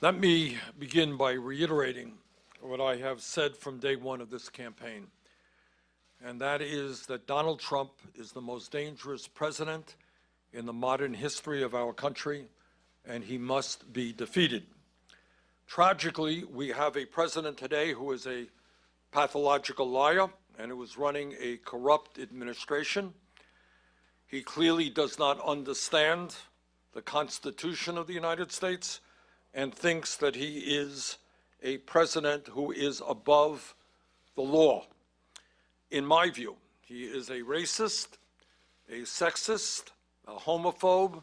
Let me begin by reiterating what I have said from day one of this campaign, and that is that Donald Trump is the most dangerous president in the modern history of our country, and he must be defeated. Tragically, we have a president today who is a pathological liar and who is running a corrupt administration. He clearly does not understand the Constitution of the United States and thinks that he is a president who is above the law. In my view, he is a racist, a sexist, a homophobe,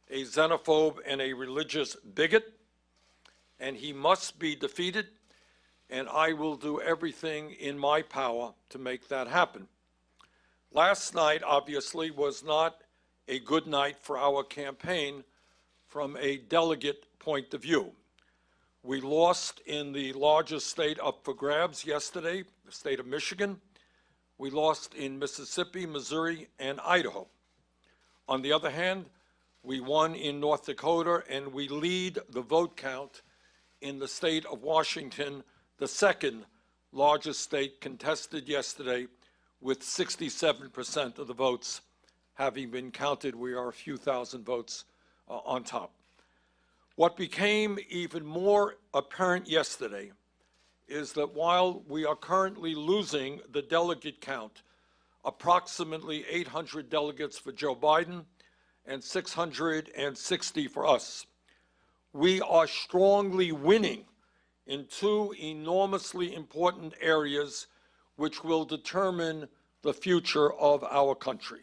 a xenophobe, and a religious bigot, and he must be defeated, and I will do everything in my power to make that happen. Last night, obviously, was not a good night for our campaign from a delegate point of view. We lost in the largest state up for grabs yesterday, the state of Michigan. We lost in Mississippi, Missouri, and Idaho. On the other hand, we won in North Dakota, and we lead the vote count in the state of Washington, the second largest state contested yesterday, with 67% of the votes having been counted. We are a few thousand votes on top. What became even more apparent yesterday is that while we are currently losing the delegate count, approximately 800 delegates for Joe Biden and 660 for us, we are strongly winning in two enormously important areas which will determine the future of our country.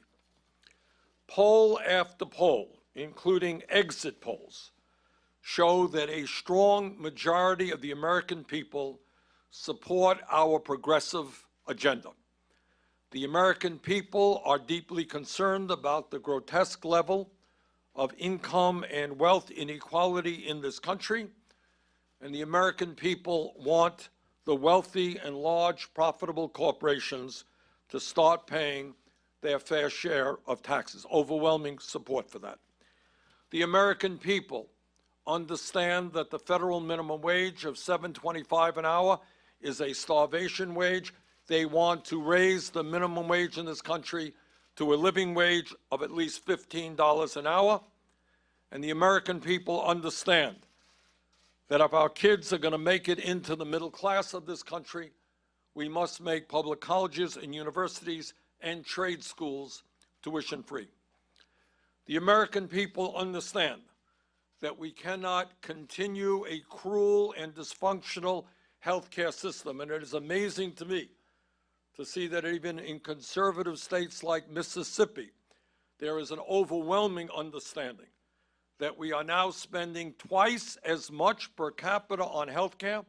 Poll after poll, including exit polls, show that a strong majority of the American people support our progressive agenda. The American people are deeply concerned about the grotesque level of income and wealth inequality in this country, and the American people want the wealthy and large profitable corporations to start paying their fair share of taxes. Overwhelming support for that. The American people understand that the federal minimum wage of $7.25 an hour is a starvation wage. They want to raise the minimum wage in this country to a living wage of at least $15 an hour. And the American people understand that if our kids are going to make it into the middle class of this country, we must make public colleges and universities and trade schools tuition free. The American people understand that we cannot continue a cruel and dysfunctional healthcare system. And it is amazing to me to see that even in conservative states like Mississippi, there is an overwhelming understanding that we are now spending twice as much per capita on healthcare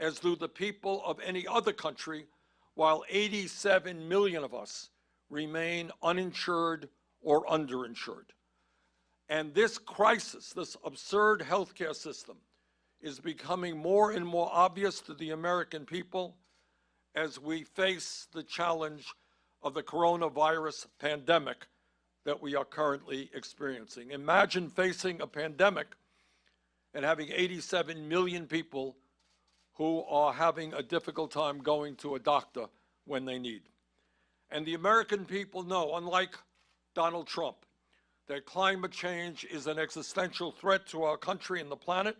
as do the people of any other country, while 87 million of us remain uninsured or underinsured. And this crisis, this absurd healthcare system, is becoming more and more obvious to the American people as we face the challenge of the coronavirus pandemic that we are currently experiencing. Imagine facing a pandemic and having 87 million people who are having a difficult time going to a doctor when they need. And the American people know, unlike Donald Trump, that climate change is an existential threat to our country and the planet,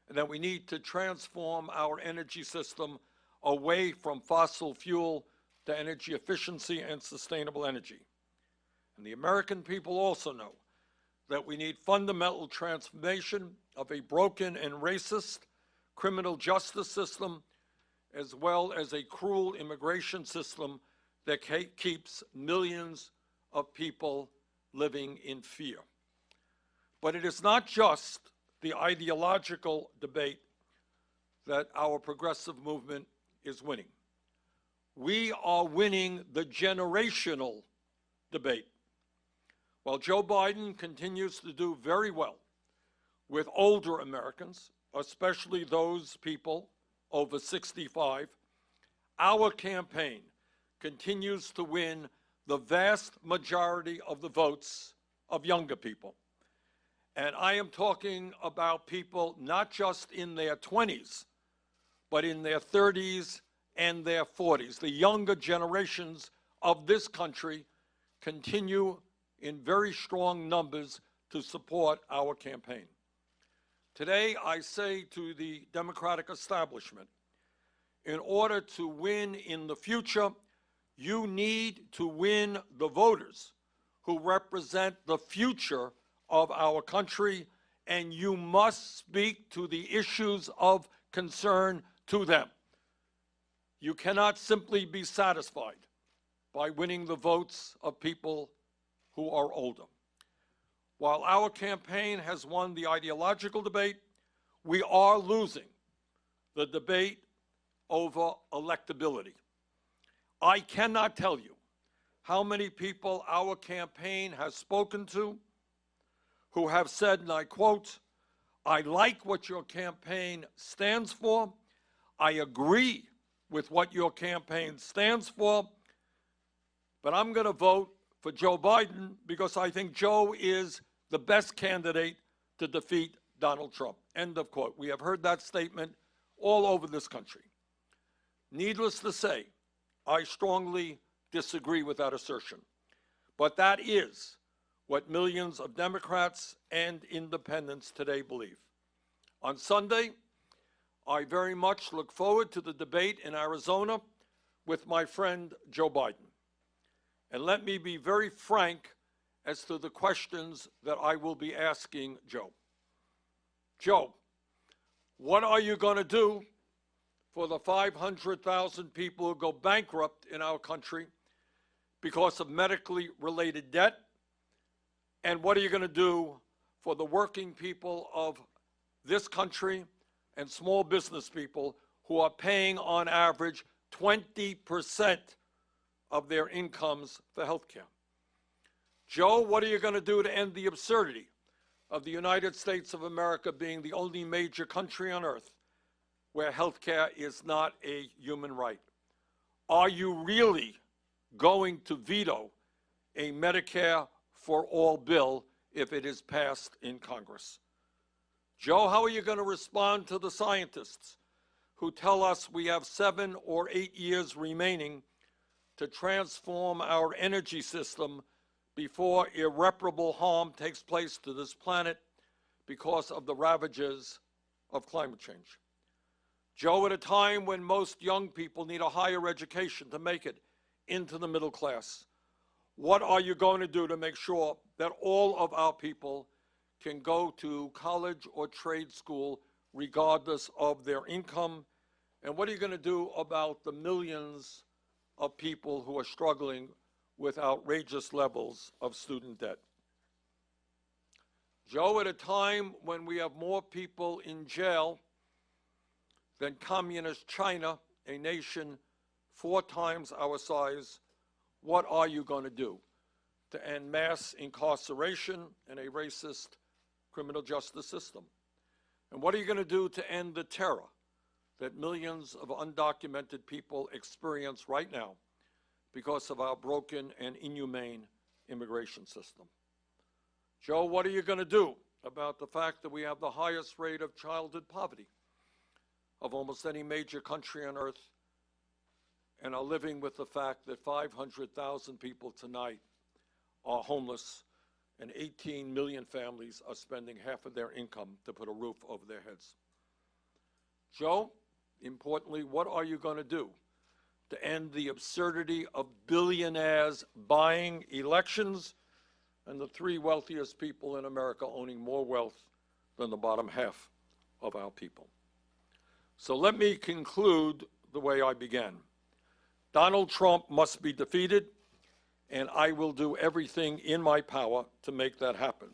and that we need to transform our energy system away from fossil fuel to energy efficiency and sustainable energy. And the American people also know that we need fundamental transformation of a broken and racist criminal justice system, as well as a cruel immigration system that keeps millions of people living in fear. But it is not just the ideological debate that our progressive movement is winning. We are winning the generational debate. While Joe Biden continues to do very well with older Americans, especially those people over 65, our campaign continues to win the vast majority of the votes of younger people. And I am talking about people not just in their 20s, but in their 30s and their 40s. The younger generations of this country continue in very strong numbers to support our campaign. Today, I say to the Democratic establishment, in order to win in the future, you need to win the voters who represent the future of our country, and you must speak to the issues of concern to them. You cannot simply be satisfied by winning the votes of people who are older. While our campaign has won the ideological debate, we are losing the debate over electability. I cannot tell you how many people our campaign has spoken to who have said, and I quote, "I like what your campaign stands for. I agree with what your campaign stands for, but I'm going to vote for Joe Biden because I think Joe is the best candidate to defeat Donald Trump." End of quote. We have heard that statement all over this country. Needless to say, I strongly disagree with that assertion. But that is what millions of Democrats and independents today believe. On Sunday, I very much look forward to the debate in Arizona with my friend Joe Biden. And let me be very frank as to the questions that I will be asking Joe. Joe, what are you going to do for the 500,000 people who go bankrupt in our country because of medically related debt? And what are you going to do for the working people of this country and small business people who are paying on average 20% of their incomes for health care? Joe, what are you going to do to end the absurdity of the United States of America being the only major country on earth where health care is not a human right? Are you really going to veto a Medicare for all bill if it is passed in Congress? Joe, how are you going to respond to the scientists who tell us we have 7 or 8 years remaining to transform our energy system before irreparable harm takes place to this planet because of the ravages of climate change? Joe, at a time when most young people need a higher education to make it into the middle class, what are you going to do to make sure that all of our people can go to college or trade school regardless of their income? And what are you going to do about the millions of people who are struggling with outrageous levels of student debt? Joe, at a time when we have more people in jail than communist China, a nation 4 times our size, what are you going to do to end mass incarceration and a racist criminal justice system? And what are you going to do to end the terror that millions of undocumented people experience right now because of our broken and inhumane immigration system? Joe, what are you going to do about the fact that we have the highest rate of childhood poverty of almost any major country on earth, and are living with the fact that 500,000 people tonight are homeless and 18 million families are spending half of their income to put a roof over their heads? Joe, importantly, what are you going to do to end the absurdity of billionaires buying elections and the 3 wealthiest people in America owning more wealth than the bottom half of our people? So let me conclude the way I began. Donald Trump must be defeated, and I will do everything in my power to make that happen.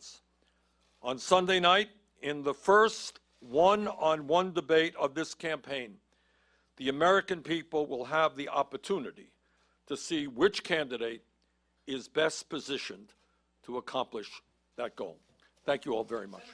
On Sunday night, in the first one-on-one debate of this campaign, the American people will have the opportunity to see which candidate is best positioned to accomplish that goal. Thank you all very much.